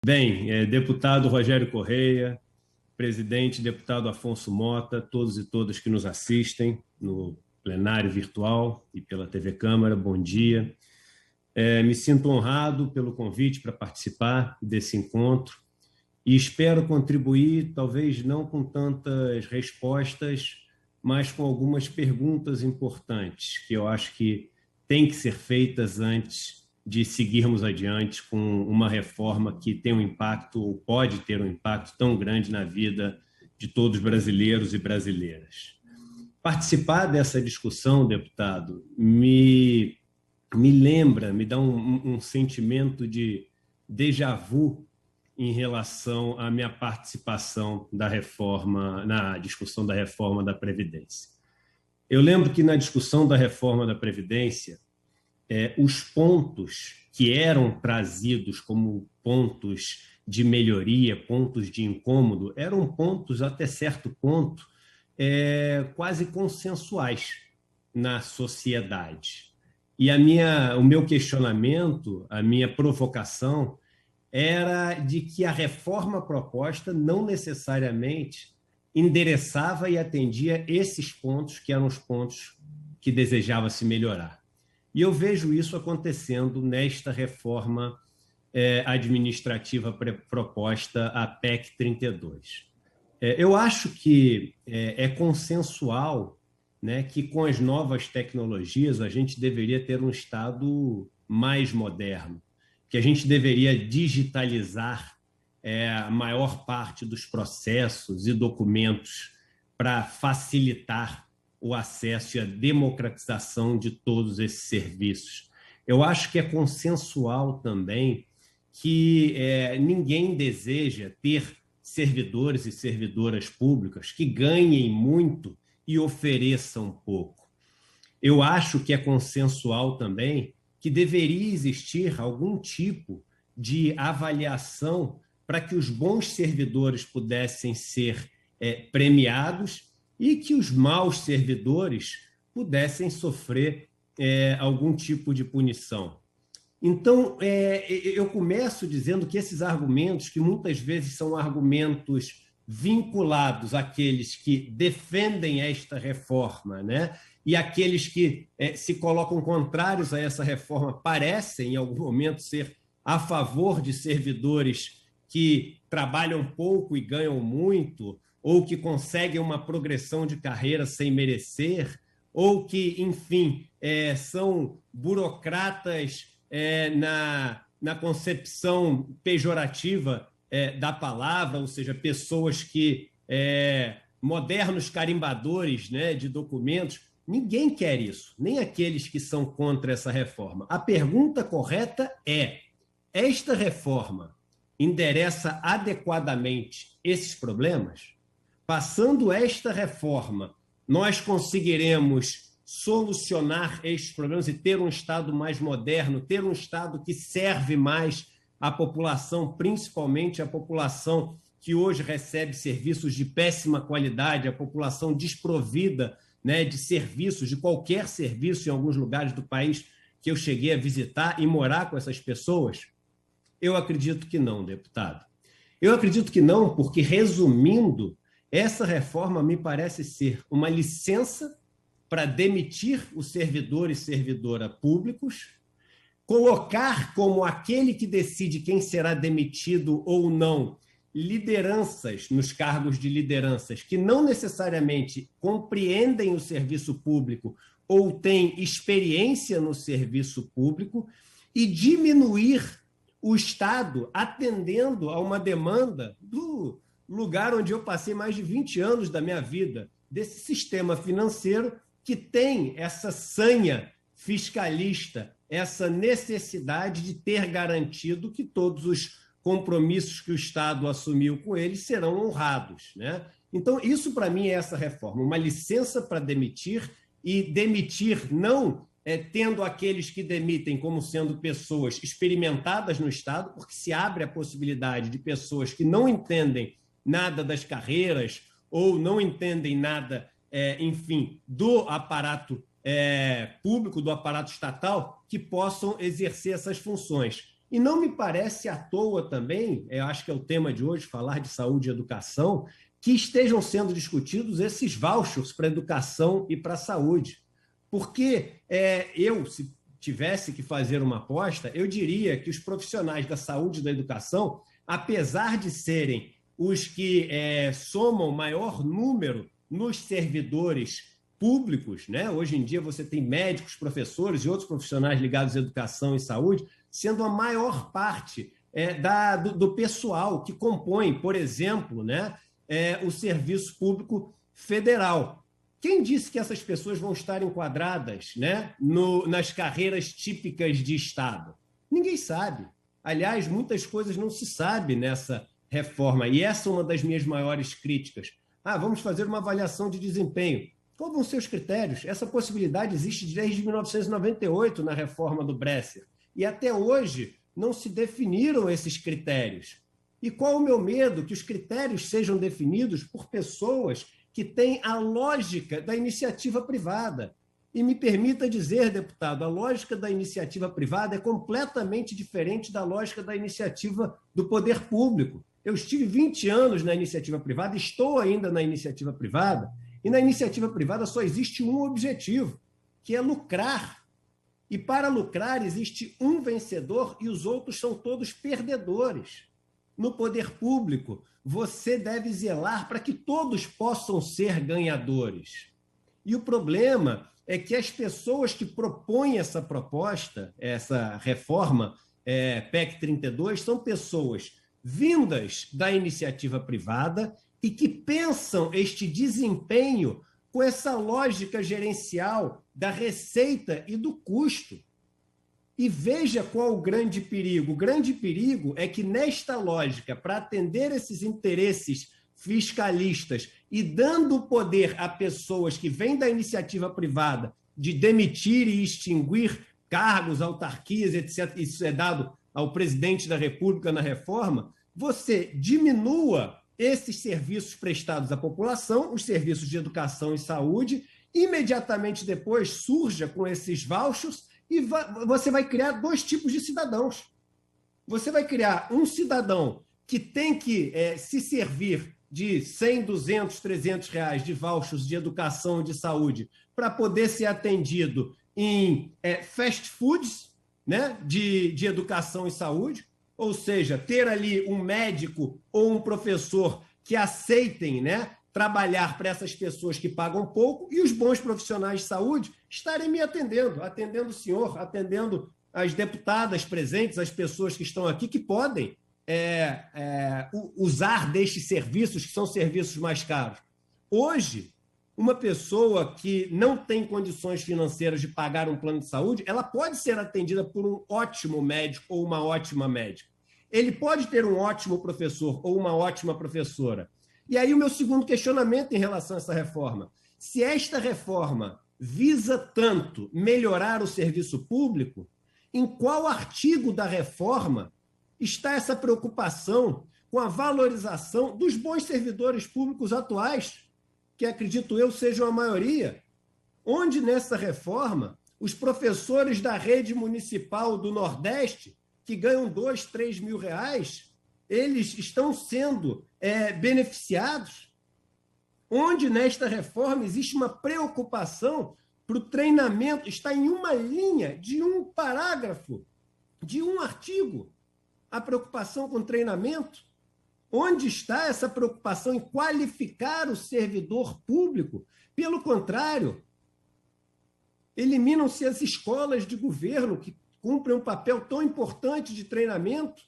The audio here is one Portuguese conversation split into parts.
Bem, deputado Rogério Correia, presidente, deputado Afonso Mota, todos e todas que nos assistem no plenário virtual e pela TV Câmara, bom dia. Me sinto honrado pelo convite para participar desse encontro e espero contribuir, talvez não com tantas respostas, mas com algumas perguntas importantes que eu acho que têm que ser feitas antes de seguirmos adiante com uma reforma que tem um impacto, ou pode ter um impacto tão grande na vida de todos os brasileiros e brasileiras. Participar dessa discussão, deputado, me lembra, me dá um sentimento de déjà vu em relação à minha participação da reforma, na discussão da reforma da Previdência. Eu lembro que na discussão da reforma da Previdência, os pontos que eram trazidos como pontos de melhoria, pontos de incômodo, eram pontos, até certo ponto, quase consensuais na sociedade. E o meu questionamento, a minha provocação, era de que a reforma proposta não necessariamente endereçava e atendia esses pontos que eram os pontos que desejava se melhorar. E eu vejo isso acontecendo nesta reforma administrativa proposta, a PEC 32. Eu acho que é consensual, né, que com as novas tecnologias a gente deveria ter um Estado mais moderno, que a gente deveria digitalizar a maior parte dos processos e documentos para facilitar o acesso e a democratização de todos esses serviços. Eu acho que é consensual também que ninguém deseja ter servidores e servidoras públicas que ganhem muito e ofereçam pouco. Eu acho que é consensual também que deveria existir algum tipo de avaliação para que os bons servidores pudessem ser premiados e que os maus servidores pudessem sofrer algum tipo de punição. Então, eu começo dizendo que esses argumentos, que muitas vezes são argumentos vinculados àqueles que defendem esta reforma, né? E aqueles que se colocam contrários a essa reforma parecem, em algum momento, ser a favor de servidores que trabalham pouco e ganham muito, ou que conseguem uma progressão de carreira sem merecer, ou que, enfim, são burocratas na concepção pejorativa da palavra, ou seja, pessoas que modernos carimbadores, né, de documentos. Ninguém quer isso, nem aqueles que são contra essa reforma. A pergunta correta é: esta reforma endereça adequadamente esses problemas? Passando esta reforma, nós conseguiremos solucionar estes problemas e ter um Estado mais moderno, ter um Estado que serve mais à população, principalmente a população que hoje recebe serviços de péssima qualidade, a população desprovida, né, de serviços, de qualquer serviço em alguns lugares do país que eu cheguei a visitar e morar com essas pessoas? Eu acredito que não, deputado. Eu acredito que não, porque, resumindo, essa reforma me parece ser uma licença para demitir os servidores e servidora públicos, colocar como aquele que decide quem será demitido ou não lideranças nos cargos de lideranças que não necessariamente compreendem o serviço público ou têm experiência no serviço público, e diminuir o Estado atendendo a uma demanda do lugar onde eu passei mais de 20 anos da minha vida, desse sistema financeiro que tem essa sanha fiscalista, essa necessidade de ter garantido que todos os compromissos que o Estado assumiu com eles serão honrados, né? Então, isso para mim é essa reforma, uma licença para demitir, e demitir não tendo aqueles que demitem como sendo pessoas experimentadas no Estado, porque se abre a possibilidade de pessoas que não entendem nada das carreiras ou não entendem nada, enfim, do aparato público, do aparato estatal, que possam exercer essas funções. E não me parece à toa também, eu acho que é o tema de hoje, falar de saúde e educação, que estejam sendo discutidos esses vouchers para a educação e para a saúde. Porque eu, se tivesse que fazer uma aposta, eu diria que os profissionais da saúde e da educação, apesar de serem os que somam maior número nos servidores públicos, né? Hoje em dia você tem médicos, professores e outros profissionais ligados à educação e saúde, sendo a maior parte do pessoal que compõe, por exemplo, né, o serviço público federal. Quem disse que essas pessoas vão estar enquadradas, né, nas carreiras típicas de Estado? Ninguém sabe. Aliás, muitas coisas não se sabe nessa reforma, e essa é uma das minhas maiores críticas. Vamos fazer uma avaliação de desempenho. Quais vão ser os critérios? Essa possibilidade existe desde 1998 na reforma do Bresser. E até hoje não se definiram esses critérios. E qual o meu medo? Que os critérios sejam definidos por pessoas que têm a lógica da iniciativa privada. E me permita dizer, deputado, a lógica da iniciativa privada é completamente diferente da lógica da iniciativa do poder público. Eu estive 20 anos na iniciativa privada, estou ainda na iniciativa privada, e na iniciativa privada só existe um objetivo, que é lucrar. E para lucrar existe um vencedor e os outros são todos perdedores. No poder público, você deve zelar para que todos possam ser ganhadores. E o problema é que as pessoas que propõem essa proposta, essa reforma PEC 32, são pessoas vindas da iniciativa privada e que pensam este desempenho com essa lógica gerencial da receita e do custo. E veja qual o grande perigo. O grande perigo é que, nesta lógica, para atender esses interesses fiscalistas e dando poder a pessoas que vêm da iniciativa privada de demitir e extinguir cargos, autarquias, etc., isso é dado ao presidente da República na reforma, você diminua esses serviços prestados à população, os serviços de educação e saúde, imediatamente depois surja com esses vouchers e você vai criar dois tipos de cidadãos. Você vai criar um cidadão que tem que se servir de 100, 200, 300 reais de vouchers de educação e de saúde para poder ser atendido em fast foods, né, de educação e saúde, ou seja, ter ali um médico ou um professor que aceitem, né, trabalhar para essas pessoas que pagam pouco e os bons profissionais de saúde estarem me atendendo o senhor, atendendo as deputadas presentes, as pessoas que estão aqui que podem usar destes serviços, que são serviços mais caros. Hoje, uma pessoa que não tem condições financeiras de pagar um plano de saúde, ela pode ser atendida por um ótimo médico ou uma ótima médica. Ele pode ter um ótimo professor ou uma ótima professora. E aí o meu segundo questionamento em relação a essa reforma. Se esta reforma visa tanto melhorar o serviço público, em qual artigo da reforma está essa preocupação com a valorização dos bons servidores públicos atuais, que acredito eu sejam a maioria? Onde nessa reforma os professores da rede municipal do Nordeste, que ganham 2, 3 mil reais, eles estão sendo beneficiados? Onde nesta reforma existe uma preocupação para o treinamento, está em uma linha de um parágrafo, de um artigo, a preocupação com treinamento? Onde está essa preocupação em qualificar o servidor público? Pelo contrário, eliminam-se as escolas de governo que cumprem um papel tão importante de treinamento.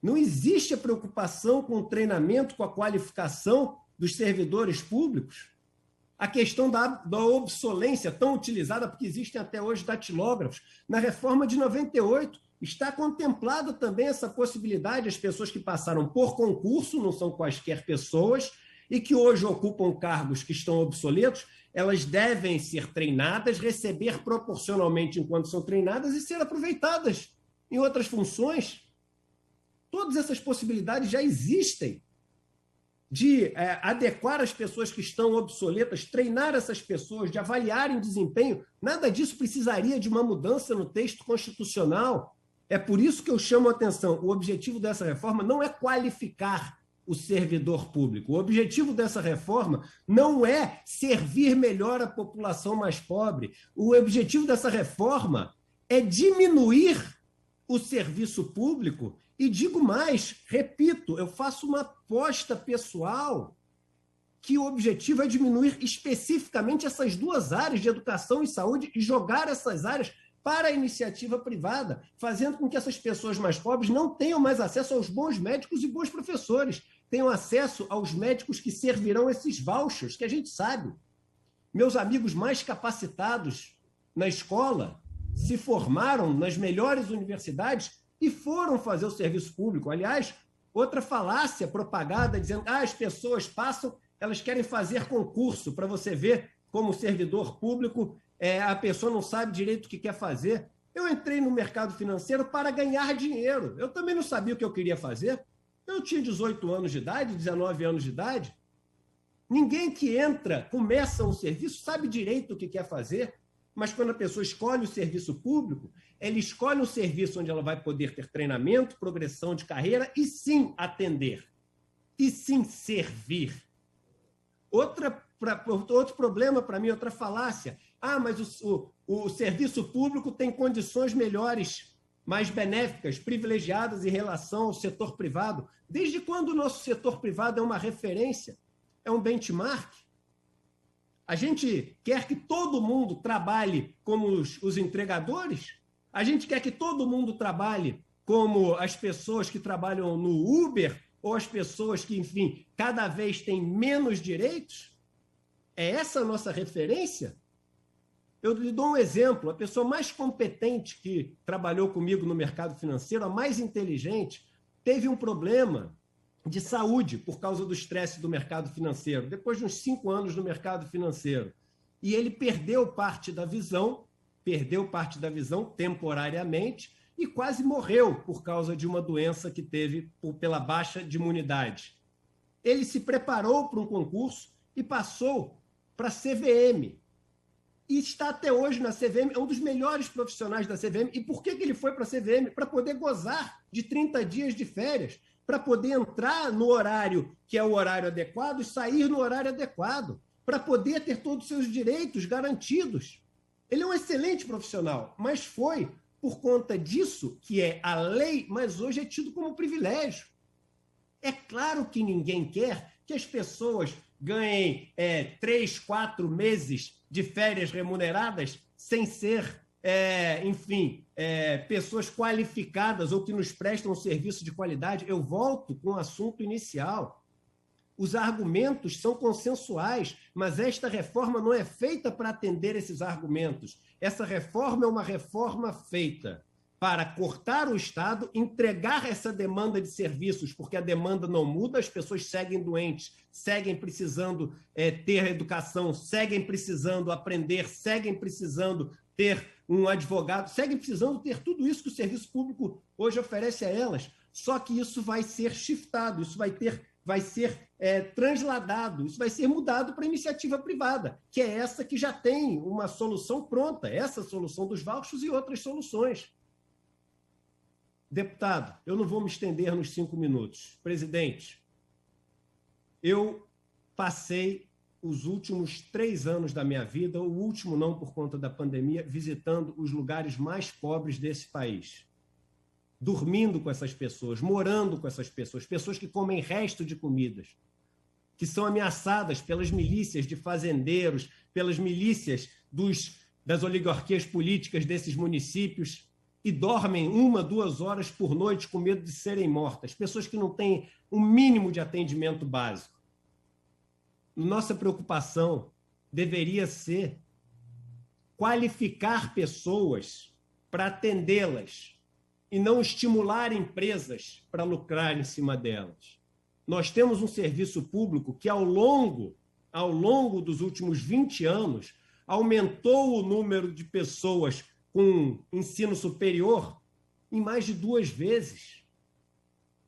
Não existe a preocupação com o treinamento, com a qualificação dos servidores públicos. A questão da obsolência, tão utilizada, porque existem até hoje datilógrafos. Na reforma de 98, está contemplada também essa possibilidade, as pessoas que passaram por concurso, não são quaisquer pessoas, e que hoje ocupam cargos que estão obsoletos, elas devem ser treinadas, receber proporcionalmente enquanto são treinadas e ser aproveitadas em outras funções. Todas essas possibilidades já existem de adequar as pessoas que estão obsoletas, treinar essas pessoas, de avaliarem desempenho. Nada disso precisaria de uma mudança no texto constitucional. É por isso que eu chamo a atenção. O objetivo dessa reforma não é qualificar o servidor público. O objetivo dessa reforma não é servir melhor a população mais pobre. O objetivo dessa reforma é diminuir o serviço público. E digo mais, repito, eu faço uma aposta pessoal que o objetivo é diminuir especificamente essas duas áreas de educação e saúde e jogar essas áreas para a iniciativa privada, fazendo com que essas pessoas mais pobres não tenham mais acesso aos bons médicos e bons professores, tenham acesso aos médicos que servirão esses vouchers, que a gente sabe. Meus amigos mais capacitados na escola se formaram nas melhores universidades e foram fazer o serviço público. Aliás, outra falácia propagada dizendo que as pessoas passam, elas querem fazer concurso, para você ver como servidor público a pessoa não sabe direito o que quer fazer. Eu entrei no mercado financeiro para ganhar dinheiro. Eu também não sabia o que eu queria fazer. Eu tinha 18 anos de idade, 19 anos de idade. Ninguém que entra, começa um serviço, sabe direito o que quer fazer, mas quando a pessoa escolhe o serviço público, ela escolhe um serviço onde ela vai poder ter treinamento, progressão de carreira e sim atender, e sim servir. Outro problema para mim, outra falácia. Mas o serviço público tem condições melhores, mais benéficas, privilegiadas em relação ao setor privado. Desde quando o nosso setor privado é uma referência? É um benchmark? A gente quer que todo mundo trabalhe como os entregadores? A gente quer que todo mundo trabalhe como as pessoas que trabalham no Uber ou as pessoas que, enfim, cada vez têm menos direitos? É essa a nossa referência? Eu lhe dou um exemplo. A pessoa mais competente que trabalhou comigo no mercado financeiro, a mais inteligente, teve um problema de saúde por causa do estresse do mercado financeiro, depois de uns 5 anos no mercado financeiro. E ele perdeu parte da visão temporariamente e quase morreu por causa de uma doença que teve pela baixa de imunidade. Ele se preparou para um concurso e passou para a CVM. E está até hoje na CVM, é um dos melhores profissionais da CVM. E por que ele foi para a CVM? Para poder gozar de 30 dias de férias, para poder entrar no horário que é o horário adequado e sair no horário adequado, para poder ter todos os seus direitos garantidos. Ele é um excelente profissional, mas foi por conta disso que é a lei, mas hoje é tido como privilégio. É claro que ninguém quer que as pessoas ganhem 3, 4 meses de férias remuneradas sem ser, pessoas qualificadas ou que nos prestam um serviço de qualidade. Eu volto com o assunto inicial. Os argumentos são consensuais, mas esta reforma não é feita para atender esses argumentos. Essa reforma é uma reforma feita para cortar o Estado, entregar essa demanda de serviços, porque a demanda não muda, as pessoas seguem doentes, seguem precisando ter educação, seguem precisando aprender, seguem precisando ter um advogado, seguem precisando ter tudo isso que o serviço público hoje oferece a elas. Só que isso vai ser shiftado, isso vai ser transladado, isso vai ser mudado para a iniciativa privada, que é essa que já tem uma solução pronta, essa solução dos vouchers e outras soluções. Deputado, eu não vou me estender nos 5 minutos. Presidente, eu passei os últimos 3 anos da minha vida, o último não por conta da pandemia, visitando os lugares mais pobres desse país. Dormindo com essas pessoas, morando com essas pessoas, pessoas que comem resto de comidas, que são ameaçadas pelas milícias de fazendeiros, pelas milícias das oligarquias políticas desses municípios, e dormem 1, 2 horas por noite com medo de serem mortas. Pessoas que não têm um mínimo de atendimento básico. Nossa preocupação deveria ser qualificar pessoas para atendê-las e não estimular empresas para lucrar em cima delas. Nós temos um serviço público que, ao longo dos últimos 20 anos, aumentou o número de pessoas com ensino superior em mais de 2 vezes.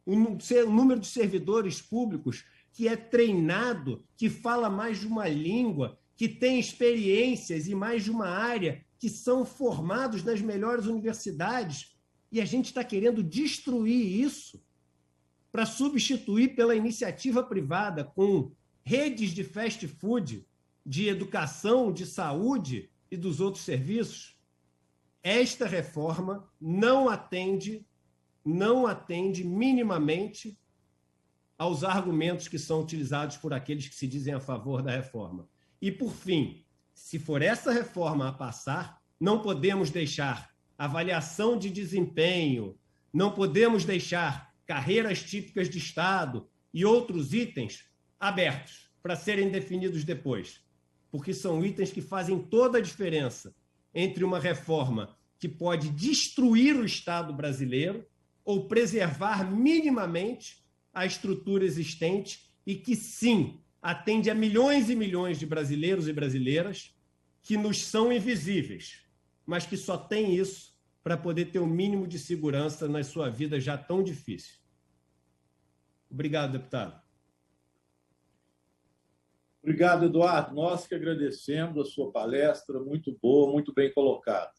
O número de servidores públicos que é treinado, que fala mais de uma língua, que tem experiências em mais de uma área, que são formados nas melhores universidades, E a gente está querendo destruir isso para substituir pela iniciativa privada com redes de fast food, de educação, de saúde e dos outros serviços. Esta reforma não atende minimamente aos argumentos que são utilizados por aqueles que se dizem a favor da reforma. E, por fim, se for essa reforma a passar, não podemos deixar avaliação de desempenho, não podemos deixar carreiras típicas de Estado e outros itens abertos para serem definidos depois, porque são itens que fazem toda a diferença entre uma reforma que pode destruir o Estado brasileiro ou preservar minimamente a estrutura existente e que, sim, atende a milhões e milhões de brasileiros e brasileiras que nos são invisíveis, mas que só têm isso para poder ter o mínimo de segurança na sua vida já tão difícil. Obrigado, deputado. Obrigado, Eduardo. Nós que agradecemos a sua palestra, muito boa, muito bem colocada.